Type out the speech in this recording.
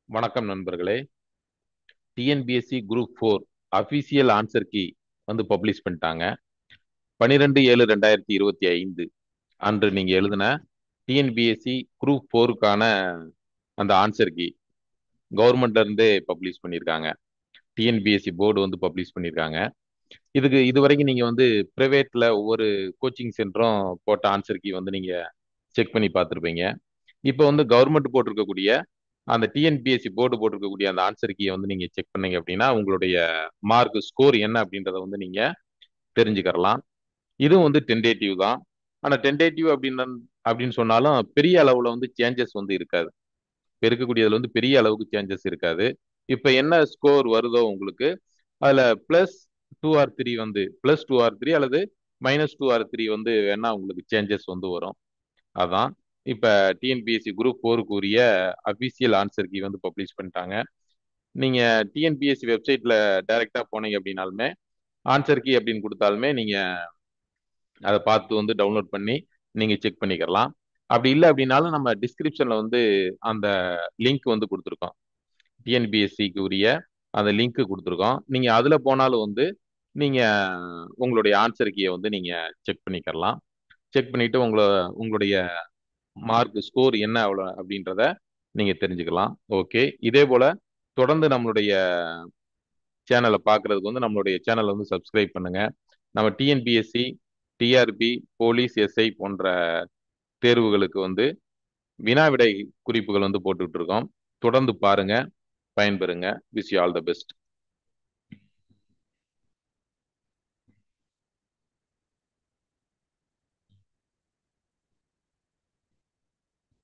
வணக்கம் நண்பர்களே. TNPSC group 4 official answer key வந்து பப்ளிஷ் பண்ணிட்டாங்க. 12/7/2025 அன்று நீங்க எழுதின டிஎன்பிஎஸ்சி குரூப் 4க்கான அந்த ஆன்சர் கீ கவர்மெண்ட்ல இருந்தே பப்ளிஷ் பண்ணியிருக்காங்க. டிஎன்பிஎஸ்சி போர்டு வந்து பப்ளிஷ் பண்ணியிருக்காங்க. இது வரைக்கும் நீங்க வந்து பிரைவேட்ல ஒவ்வொரு கோச்சிங் சென்டரும் போட்ட ஆன்சர் கீ வந்து நீங்க செக் பண்ணி பார்த்துருப்பீங்க. இப்போ வந்து கவர்மெண்ட் போட்டிருக்கக்கூடிய அந்த டிஎன்பிஎஸ்சி போர்டு போட்டிருக்கக்கூடிய அந்த ஆன்சர் கீயை வந்து நீங்க செக் பண்ணீங்க அப்படின்னா உங்களுடைய மார்க் ஸ்கோர் என்ன அப்படின்றத வந்து நீங்க தெரிஞ்சுக்கலாம். இதுவும் வந்து டென்டேட்டிவ் தான். ஆனா டென்டேட்டிவ் அப்படின்னு சொன்னாலும் பெரிய அளவுல வந்து சேஞ்சஸ் வந்து இருக்காது. இப்ப இருக்கக்கூடியதுல வந்து பெரிய அளவுக்கு சேஞ்சஸ் இருக்காது. இப்ப என்ன ஸ்கோர் வருதோ உங்களுக்கு அதுல +2 or 3 வந்து +2 or 3 அல்லது -2 or 3 வந்து வேணா உங்களுக்கு சேஞ்சஸ் வந்து வரும். அதான் இப்ப டிஎன்பிஎஸ்சி குரூப் 4க்கு உரிய அபிஷியல் ஆன்சர் கீ வந்து பப்ளிஷ் பண்ணிட்டாங்க. நீங்க டிஎன்பிஎஸ்சி வெப்சைட்ல டைரக்டா போனீங்க அப்படின்னாலுமே ஆன்சர் கீ அப்படின்னு கொடுத்தாலுமே நீங்க அதை பார்த்து வந்து டவுன்லோட் பண்ணி நீங்க செக் பண்ணிக்கலாம். அப்படி இல்லை அப்படின்னாலும் நம்ம டிஸ்கிரிப்ஷன்ல வந்து அந்த லிங்க் வந்து கொடுத்துருக்கோம். டிஎன்பிஎஸ்சிக்கு உரிய அந்த லிங்க் கொடுத்துருக்கோம். நீங்க அதுல போனாலும் வந்து நீங்க உங்களுடைய ஆன்சர் கீயை வந்து நீங்க செக் பண்ணிக்கலாம். செக் பண்ணிட்டு உங்களுடைய மார்க் ஸ்கோர் என்ன அவ்வளோ அப்படின்றத நீங்க தெரிஞ்சுக்கலாம். ஓகே, இதே போல தொடர்ந்து நம்மளுடைய சேனலை பார்க்கறதுக்கு வந்து நம்மளுடைய சேனலை வந்து சப்ஸ்கிரைப் பண்ணுங்க. நம்ம டிஎன்பிஎஸ்சி, டிஆர்பி, போலீஸ், எஸ்ஐ போன்ற தேர்வுகளுக்கு வந்து வினா விடை குறிப்புகள் வந்து போட்டுக்கிட்டு இருக்கோம். தொடர்ந்து பாருங்க, பயன்பெறுங்க. Wish you all the best.